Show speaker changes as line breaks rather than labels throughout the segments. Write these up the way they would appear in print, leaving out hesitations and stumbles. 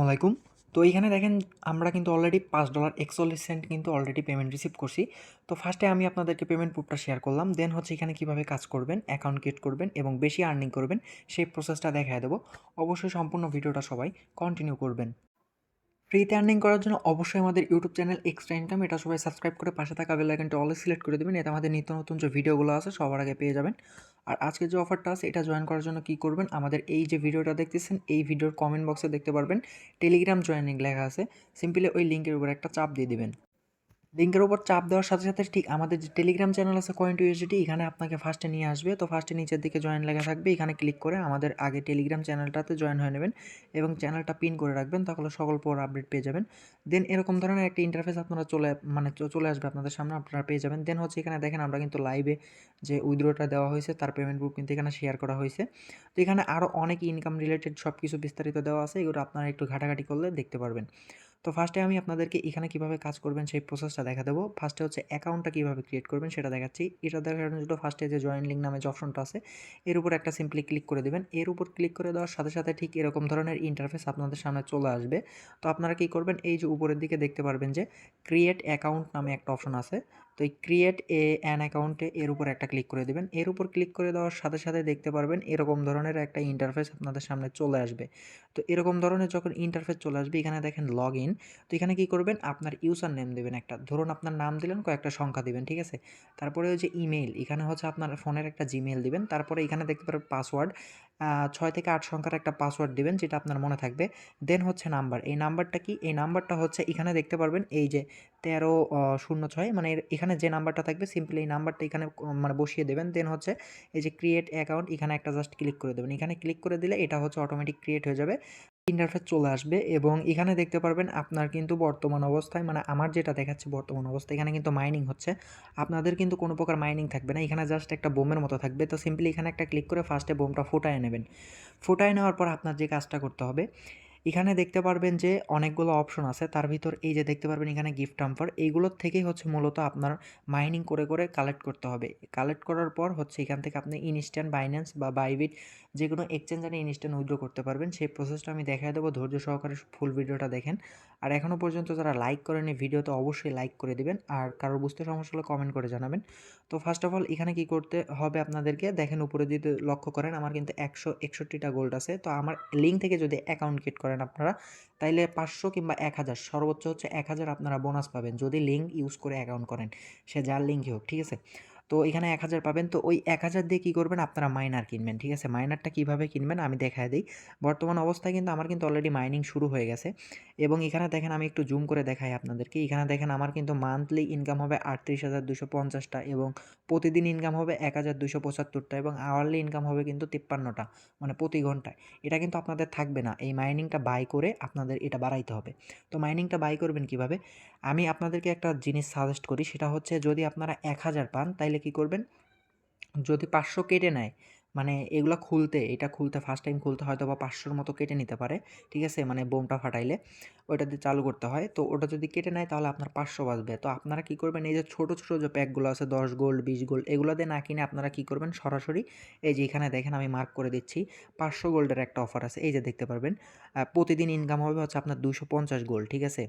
আলাইকুম। তো এইখানে দেখেন আমরা কিন্তু অলরেডি $5.41 কিন্তু অলরেডি পেমেন্ট রিসিভ করছি। তো ফার্স্টে আমি আপনাদেরকে পেমেন্ট প্রুফটা শেয়ার করলাম। দেন হচ্ছে এখানে কিভাবে কাজ করবেন, অ্যাকাউন্ট ক্রিয়েট করবেন এবং বেশি আর্নিং করবেন সেই প্রসেসটা দেখায় দেবো। অবশ্যই সম্পূর্ণ ভিডিওটা সবাই কন্টিনিউ করবেন। ফ্রিতে আর্নিং করার জন্য অবশ্যই আমাদের ইউটিউব চ্যানেল এক্সট্রা ইনকাম এটা সবাই সাবস্ক্রাইব করে পাশে থাকা বেল আইকনটা অল সিলেক্ট করে দেবেন। এতে আমাদের নিত্য নতুন যে ভিডিওগুলো আছে সবার আগে পেয়ে যাবেন। আর আজকে যে অফারটা আছে এটা জয়েন করার জন্য কী করবেন, আমাদের এই যে ভিডিওটা দেখতেছেন এই ভিডিওর কমেন্ট বক্সে দেখতে পারবেন টেলিগ্রাম জয়েনিং লেখা আছে। সিম্পলি ওই লিঙ্কের উপর একটা চাপ দিয়ে দিবেন। লিঙ্কের উপর চাপ দেওয়ার সাথে সাথে ঠিক আমাদের যে টেলিগ্রাম চ্যানেল আছে Coin2USDT এখানে আপনাকে ফার্স্টে নিয়ে আসবে। তো ফার্স্টে নিচের দিকে জয়েন লেখা থাকবে, এখানে ক্লিক করে আমাদের আগে টেলিগ্রাম চ্যানেলটাতে জয়েন হয়ে নেবেন এবং চ্যানেলটা পিন করে রাখবেন, তাহলে সকল পর আপডেট পেয়ে যাবেন। দেন এরকম ধরনের একটা ইন্টারফেস আপনারা চলে আসবে আপনাদের সামনে, আপনারা পেয়ে যাবেন। দেন হচ্ছে এখানে দেখেন আমরা কিন্তু লাইভে যে উইথড্রটা দেওয়া হয়েছে তার পেমেন্ট প্রুফ কিন্তু এখানে শেয়ার করা হয়েছে। তো এখানে আরও অনেক ইনকাম রিলেটেড সব কিছু বিস্তারিত দেওয়া আছে, এগুলো আপনারা একটু ঘাটাঘাটি করলে দেখতে পারবেন। তো ফার্স্টে আমি আপনাদেরকে এখানে কিভাবে কাজ করবেন সেই প্রসেসটা দেখা দেবো। ফার্স্টে হচ্ছে অ্যাকাউন্টটা কীভাবে ক্রিয়েট করবেন সেটা দেখাচ্ছি। এটা দেখার জন্য ফার্স্টে যে জয়েন লিঙ্ক নামে যে অপশনটা আছে এর উপর একটা সিম্পলি ক্লিক করে দেবেন। এর উপর ক্লিক করে দেওয়ার সাথে সাথে ঠিক এরকম ধরনের ইন্টারফেস আপনাদের সামনে চলে আসবে। তো আপনারা কী করবেন, এই যে উপরের দিকে দেখতে পারবেন যে ক্রিয়েট অ্যাকাউন্ট নামে একটা অপশন আছে। তো এই ক্রিয়েট অ্যান অ্যাকাউন্টে এর উপর একটা ক্লিক করে দেবেন। এর উপর ক্লিক করে দেওয়ার সাথে সাথে দেখতে পারবেন এরকম ধরনের একটা ইন্টারফেস আপনাদের সামনে চলে আসবে। তো এরকম ধরনের যখন ইন্টারফেস চলে আসবে এখানে দেখেন লগ ইন। তো এখানে কী করবেন, আপনার ইউজার নেম দেবেন একটা, ধরুন আপনার নাম দিলেন, কয়েকটা সংখ্যা দিবেন, ঠিক আছে। তারপরে ওই যে ইমেইল, এখানে হচ্ছে আপনার ফোনের একটা জিমেইল দিবেন। তারপরে এখানে দেখতে পারবেন পাসওয়ার্ড, 6 থেকে 8 সংখ্যার একটা পাসওয়ার্ড দিবেন যেটা আপনার মনে থাকবে। দেন হচ্ছে নাম্বার, এই নাম্বারটা কি, এই নাম্বারটা হচ্ছে এখানে দেখতে পারবেন এই যে 1306 মানে এখানে যে নাম্বারটা থাকবে সিম্পলি এই নাম্বারটা এখানে মানে বসিয়ে দেবেন। দেন হচ্ছে এই যে ক্রিয়েট অ্যাকাউন্ট এখানে একটা জাস্ট ক্লিক করে দেবেন। এখানে ক্লিক করে দিলে এটা হচ্ছে অটোমেটিক ক্রিয়েট হয়ে যাবে, ইন্টারফেস চলে আসবে এবং এখানে দেখতে পারবেন আপনার কিন্তু বর্তমান অবস্থায় মানে আমার যেটা দেখাচ্ছে বর্তমান অবস্থায় এখানে কিন্তু মাইনিং হচ্ছে। আপনাদের কিন্তু কোনো প্রকার মাইনিং থাকবে না, এখানে জাস্ট একটা বোমের মতো থাকবে। তো সিম্পলি এখানে একটা ক্লিক করে ফার্স্টে বোমটা ফুটায় নেবেন। ফুটায় নেওয়ার পর আপনার যে কাজটা করতে হবে, এখানে দেখতে পারবেন যে অনেকগুলো অপশন আছে, তার ভিতর এই যে দেখতে পারবেন এখানে গিফট হাম্পার, এইগুলোর থেকেই হচ্ছে মূলত আপনার মাইনিং করে করে কালেক্ট করতে হবে। কালেক্ট করার পর হচ্ছে এখান থেকে আপনি ইনস্ট্যান্ট বাইন্যান্স বা বাইবিট যে কোনো এক্সচেঞ্জারে ইনস্ট্যান্ট উইথড্র করতে পারবেন। সেই প্রসেসটা আমি দেখায় দেবো, ধৈর্য সহকারে ফুল ভিডিওটা দেখেন। আর এখনও পর্যন্ত যারা লাইক করেনি ভিডিওতে অবশ্যই লাইক করে দিবেন, আর কারোর বুঝতে সমস্যা হলে কমেন্ট করে জানাবেন। তো ফার্স্ট অফ অল এখানে কি করতে হবে আপনাদেরকে, দেখেন উপরে যদি লক্ষ্য করেন আমার কিন্তু 161টা গোল্ড আছে। তো আমার লিঙ্ক থেকে যদি অ্যাকাউন্ট ক্রিয়েট করেন আপনারা, তাইলে 500 কিংবা 1000 সর্বোচ্চ হচ্ছে 1000 আপনারা বোনাস পাবেন যদি লিঙ্ক ইউজ করে অ্যাকাউন্ট করেন, সে যার লিঙ্কই হোক, ঠিক আছে। তো এখানে 1000 পাবেন। তো ওই 1000 দিয়ে কী করবেন, আপনারা মাইনার কিনবেন, ঠিক আছে। মাইনারটা কীভাবে কিনবেন আমি দেখায় দিই। বর্তমান অবস্থায় কিন্তু আমার কিন্তু অলরেডি মাইনিং শুরু হয়ে গেছে এবং এখানে দেখেন আমি একটু জুম করে দেখাই আপনাদেরকে। এখানে দেখেন আমার কিন্তু মান্থলি ইনকাম হবে 38,250টা এবং প্রতিদিন ইনকাম হবে 1,275টা এবং আওয়ারলি ইনকাম হবে কিন্তু 53টা, মানে প্রতি ঘন্টায়। এটা কিন্তু আপনাদের থাকবে না, এই মাইনিংটা বাই করে আপনাদের এটা বাড়াইতে হবে। তো মাইনিংটা বাই করবেন কিভাবে, আমি আপনাদেরকে একটা জিনিস সাজেস্ট করি, সেটা হচ্ছে যদি আপনারা 1000 পান তাইলে কি করবেন, যদি 500 কেটে নেয়, মানে এগুলা খুলতে, এটা খুলতে ফার্স্ট টাইম খুলতে হয়তো বা 500-র মতো কেটে নিতে পারে, ঠিক আছে, মানে বোমটা ফাটাইলে ওইটা দিয়ে চালু করতে হয়। তো ওটা যদি কেটে নেয় তাহলে আপনার 500 বাঁচবে। তো আপনারা কী করবেন, এই যে ছোটো ছোটো যে প্যাকগুলো আছে 10 গোল্ড 20 গোল্ড এগুলো দিয়ে না কিনে আপনারা কী করবেন, সরাসরি এই যে এখানে দেখেন আমি মার্ক করে দিচ্ছি 500 গোল্ডের একটা অফার আছে, এই যে দেখতে পারবেন প্রতিদিন ইনকাম হবে হচ্ছে আপনার 250 গোল্ড, ঠিক আছে।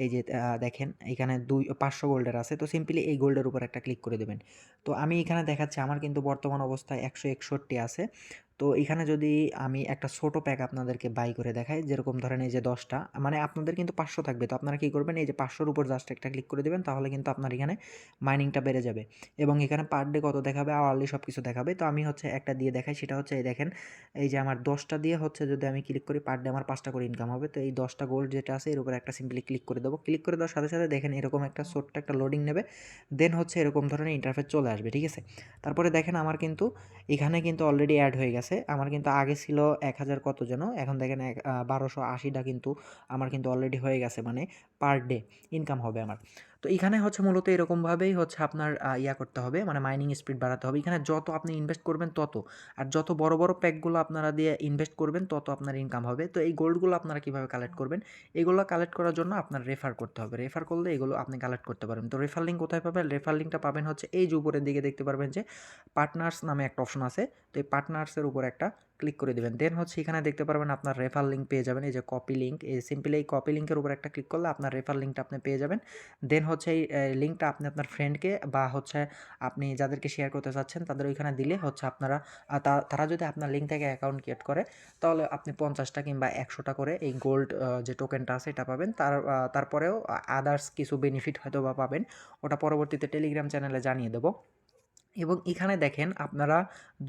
এই যে দেখেন এখানে 500 গোল্ডের আছে। তো সিম্পলি এই গোল্ডের উপর একটা ক্লিক করে দেবেন। তো আমি এখানে দেখাচ্ছি আমার কিন্তু বর্তমান অবস্থায় 161 আছে। তো এখানে যদি আমি একটা ছোটো প্যাক আপনাদেরকে বাই করে দেখাই, যেরকম ধরেন এই যে 10টা, মানে আপনাদের কিন্তু 500 থাকবে। তো আপনারা কী করবেন, এই যে 500-র উপর জাস্ট একটা ক্লিক করে দেবেন, তাহলে কিন্তু আপনার এখানে মাইনিংটা বেড়ে যাবে এবং এখানে পার ডে কত দেখাবে, আওয়ারলি সব কিছু দেখাবে। তো আমি হচ্ছে একটা দিয়ে দেখাই, সেটা হচ্ছে এই দেখেন, এই যে আমার 10টা দিয়ে হচ্ছে যদি আমি ক্লিক করি পার ডে আমার 5টা করে ইনকাম হবে। তো এই 10টা গোল্ড যেটা আছে এর উপর একটা সিম্পলি ক্লিক করে দেবো। ক্লিক করে দেওয়ার সাথে সাথে দেখেন এরকম একটা ছোট্ট একটা লোডিং নেবে, দেন হচ্ছে এরকম ধরনের ইন্টারফেস চলে আসবে, ঠিক আছে। তারপরে দেখেন আমার কিন্তু এখানে কিন্তু অলরেডি অ্যাড হয়ে গেছে। আমার কিন্তু আগে ছিল 1000 কত যেন, এখন দেখেন 1280টা কিন্তু আমার কিন্তু অলরেডি হয়ে গেছে, মানে পার ডে ইনকাম হবে আমার। তো এখানে হচ্ছে মূলত এরকমভাবেই হচ্ছে আপনার ইয়া করতে হবে, মানে মাইনিং স্পিড বাড়াতে হবে। এখানে যত আপনি ইনভেস্ট করবেন তত, আর যত বড় বড় প্যাকগুলো আপনারা দিয়ে ইনভেস্ট করবেন তত আপনার ইনকাম হবে। তো এই গোল্ডগুলো আপনারা কীভাবে কালেক্ট করবেন, এগুলো কালেক্ট করার জন্য আপনার রেফার করতে হবে। রেফার করলে এগুলো আপনি কালেক্ট করতে পারবেন। তো রেফার লিঙ্ক কোথায় পাবেন, রেফার লিঙ্কটা পাবেন হচ্ছে এই যে উপরের দিকে দেখতে পারবেন যে পার্টনার্স নামে একটা অপশন আছে। তো এই পার্টনার্সের উপর একটা ক্লিক করে দিবেন। দেন হচ্ছে এখানে দেখতে পারবেন আপনার রেফার লিঙ্ক পেয়ে যাবেন। এই যে কপি লিঙ্ক, এই সিম্পলি এই কপি লিঙ্কের উপর একটা ক্লিক করলে আপনার রেফার লিঙ্কটা আপনি পেয়ে যাবেন। দেন হচ্ছে এই লিঙ্কটা আপনি আপনার ফ্রেন্ডকে বা হচ্ছে আপনি যাদেরকে শেয়ার করতে চাচ্ছেন তাদের ওইখানে দিলে হচ্ছে আপনারা তারা যদি আপনার লিঙ্ক থেকে অ্যাকাউন্ট ক্রিয়েট করে তাহলে আপনি 50টা কিংবা 100টা করে এই গোল্ড যে টোকেনটা আছে এটা পাবেন। তারপরেও আদার্স কিছু বেনিফিট হয়তো বা পাবেন। ওটা পরবর্তীতে টেলিগ্রাম চ্যানেলে জানিয়ে দেবো। এবং এখানে দেখেন আপনারা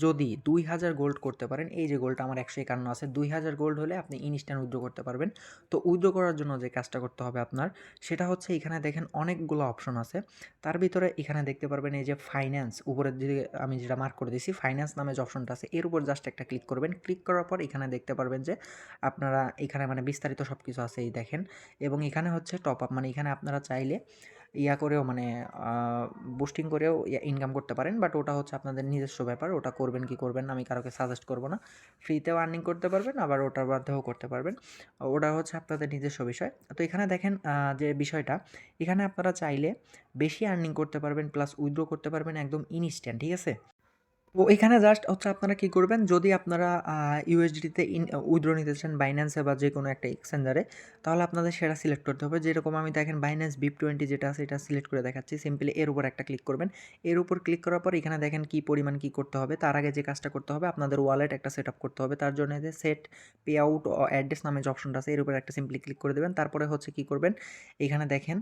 যদি 2000 গোল্ড করতে পারেন, এই যে গোল্ডটা আমার 151 আছে, 2000 গোল্ড হলে আপনি ইনস্ট্যান্ট উইথড্র করতে পারবেন। তো উইথড্র করার জন্য যে কাজটা করতে হবে আপনার সেটা হচ্ছে এখানে দেখেন অনেকগুলো অপশন আছে। তার ভিতরে এখানে দেখতে পারবেন এই যে ফাইন্যান্স, উপরের দিকে আমি যেটা মার্ক করে দিয়েছি ফাইন্যান্স নামে যে অপশনটা আছে এর উপর জাস্ট একটা ক্লিক করবেন। ক্লিক করার পর এখানে দেখতে পারবেন যে আপনারা এখানে মানে বিস্তারিত সব কিছু আছে এই দেখেন। এবং এখানে হচ্ছে টপ আপ, মানে এখানে আপনারা চাইলে করেও মানে বুস্টিং করেও ইনকাম করতে পারেন, বাট ওটা হচ্ছে আপনাদের নিজস্ব ব্যাপার। ওটা করবেন কি করবেন না আমি কারোকে সাজেস্ট করব না। ফ্রিতেও আর্নিং করতে পারবেন, আবার ওটার মধ্যেও করতে পারবেন। ওটা হচ্ছে আপনাদের নিজস্ব বিষয়। তো এখানে দেখেন যে বিষয়টা, এখানে আপনারা চাইলে বেশি আর্নিং করতে পারবেন, প্লাস উইথড্র করতে পারবেন একদম ইনস্ট্যান্ট, ঠিক আছে? তো এখানে জাস্ট হচ্ছে আপনারা কি করবেন, যদি আপনারা ইউএসডিতে উইথড্র নিতে চান বাইন্যান্সে বা যে কোনো একটা এক্সচেঞ্জারে, তাহলে আপনাদের সেটা সিলেক্ট করতে হবে। যেরকম আমি দেখেন বাইন্যান্স BIP20 যেটা আছে এটা সিলেক্ট করে দেখাচ্ছি। সিম্পলি এর উপর একটা ক্লিক করবেন। এর উপর ক্লিক করার পর এখানে দেখেন কি পরিমাণ কি করতে হবে। তার আগে যে কাজটা করতে হবে আপনাদের ওয়ালেট একটা সেট আপ করতে হবে। তার জন্য যে সেট পে আউট অ্যাড্রেস নামে যে অপশনটা আছে এর উপর একটা সিম্পলি ক্লিক করে দেবেন। তারপরে হচ্ছে কি করবেন, এখানে দেখেন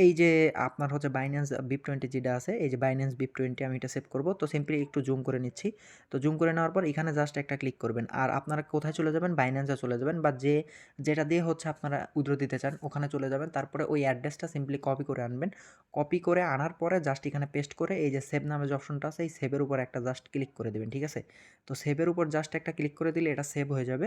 এই যে আপনার হচ্ছে বাইন্যান্স BIP20 যেটা আছে, এই যে বাইন্যান্স BIP20 আমি এটা সেভ করব। তো সিম্পলি একটু জুম করে নিচ্ছি। তো জুম করে নেওয়ার পর এখানে জাস্ট একটা ক্লিক করবেন। আর আপনারা কোথায় চলে যাবেন, বাইন্যান্সে চলে যাবেন, বা যেটা দিয়ে হচ্ছে আপনারা উইথড্র দিতে চান ওখানে চলে যাবেন। তারপরে ওই অ্যাড্রেসটা সিম্পলি কপি করে আনবেন। কপি করে আনার পরে জাস্ট এখানে পেস্ট করে এই যে সেভ নামে যে অপশনটা আছে এই সেভের উপর একটা জাস্ট ক্লিক করে দেবেন, ঠিক আছে? তো সেভের উপর জাস্ট একটা ক্লিক করে দিলে এটা সেভ হয়ে যাবে।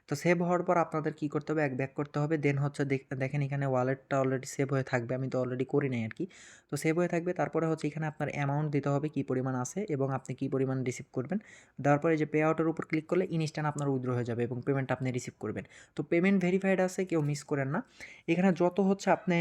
তো সেভ হওয়ার পর আপনাদের কী করতে হবে, ব্যাক করতে হবে। দেন হচ্ছে দেখেন এখানে ওয়ালেটটা অলরেডি সেভ হয়ে থাকবে, আমি তো অলরেডি করি নাই আর কি। তো সেভ হয়ে থাকবে। তারপরে হচ্ছে এখানে আপনার অ্যামাউন্ট দিতে হবে কী পরিমাণ আছে এবং আপনি কী পরিমাণ রিসিভ করবেন। দেওয়ার পরে যে পে আউটের উপর ক্লিক করলে ইনস্ট্যান্ট আপনার উইথড্র হয়ে যাবে এবং পেমেন্ট আপনি রিসিভ করবেন। তো পেমেন্ট ভেরিফাইড আছে, কেউ মিস করেন না। এখানে যত হচ্ছে আপনি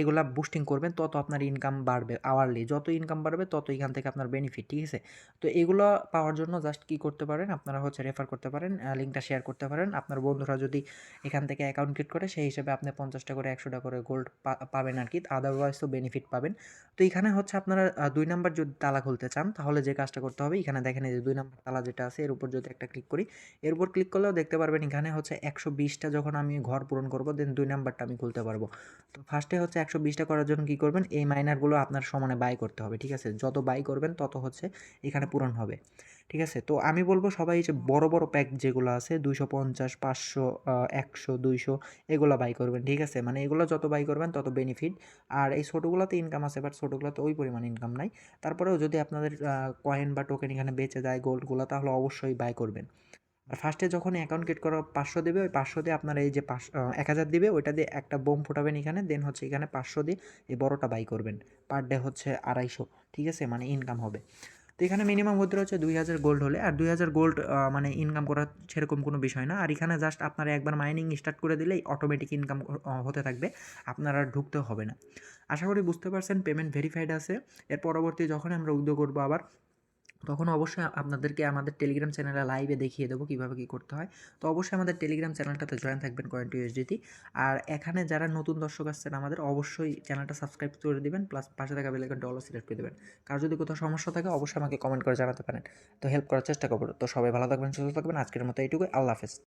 এগুলা বুস্টিং করবেন তত আপনার ইনকাম বাড়বে আওয়ারলি। যত ইনকাম বাড়বে তত এখান থেকে আপনার বেনিফিট, ঠিক আছে? তো এগুলো পাওয়ার জন্য জাস্ট কী করতে পারেন, আপনারা হচ্ছে রেফার করতে পারেন, লিঙ্কটা শেয়ার করতে পারেন। আপনার বন্ধুরা যদি এখান থেকে অ্যাকাউন্ট ক্রিয়েট করে সেই হিসেবে আপনি 50টা করে 100টা করে গোল্ড পাবেন আর কি, আদারওয়াইজ তো বেনিফিট পাবেন। তো এখানে হচ্ছে আপনারা 2 নাম্বার যদি তালা খুলতে চান তাহলে যে কাজটা করতে হবে, এখানে দেখেন এই যে 2 নাম্বার তালা যেটা আছে এর উপর যদি একটা ক্লিক করি, এর উপর ক্লিক করলেও দেখতে পারবেন এখানে হচ্ছে 120টা যখন আমি ঘর পূরণ করব দেন 2 নাম্বারটা আমি খুলতে পারবো। তো ফার্স্টে হচ্ছে 120টা করার জন্য কী করবেন, এই মাইনারগুলো আপনার সমানে বাই করতে হবে, ঠিক আছে? যত বাই করবেন তত হচ্ছে এখানে পূরণ হবে, ঠিক আছে? তো আমি বলবো সবাই যে বড় বড় প্যাক যেগুলো আছে 250, 500, 100, 200 এগুলো বাই করবেন, ঠিক আছে? মানে এগুলো যত বাই করবেন তত বেনিফিট। আর এই ছোটোগুলোতে ইনকাম আছে, বাট ছোটোগুলোতে ওই পরিমাণ ইনকাম নাই। তারপরেও যদি আপনাদের কয়েন বা টোকেন এখানে বেঁচে যায় গোল্ডগুলো তাহলে অবশ্যই বাই করবেন। আর ফার্স্টে যখন অ্যাকাউন্ট ক্রিয়েট করা 500 দেবে, ওই 500 দিয়ে আপনার এই যে 1000 দিবে ওইটা দিয়ে একটা বোম ফোটাবেন এখানে। দেন হচ্ছে এখানে 500 দিয়ে এই বড়টা বাই করবেন। পার ডে হচ্ছে 250, ঠিক আছে? মানে ইনকাম হবে। তো এখানে মিনিমাম হতে হচ্ছে 2000 গোল্ড হলে, আর 2000 গোল্ড মানে ইনকাম করা সেরকম কোনো বিষয় না। আর এখানে জাস্ট আপনারা একবার মাইনিং স্টার্ট করে দিলেই অটোমেটিক ইনকাম হতে থাকবে, আপনার আর ঢুকতেও হবে না। আশা করি বুঝতে পারছেন পেমেন্ট ভেরিফাইড আছে। এর পরবর্তী যখন আমরা উইথড্র করবো আবার, তখন অবশ্যই আপনাদেরকে আমাদের টেলিগ্রাম চ্যানেলে লাইভে দেখিয়ে দেবো কীভাবে কী করতে হয়। তো অবশ্যই আমাদের টেলিগ্রাম চ্যানেলটাতে জয়েন থাকবেন Coin2USDT। আর এখানে যারা নতুন দর্শক আসছেন আমাদের, অবশ্যই চ্যানেলটা সাবস্ক্রাইব করে দিবেন, প্লাস পাশে থাকা বেল আইকনটা অল সিলেক্ট করে দেবেন। কারো যদি কোথাও সমস্যা থাকে অবশ্যই আমাকে কমেন্ট করে জানাতে পারেন, তো হেল্প করার চেষ্টা করবো। তো সবাই ভালো থাকবেন, সুস্থ থাকবেন। আজকের মতো এইটুকুই, আল্লাহ হাফেজ।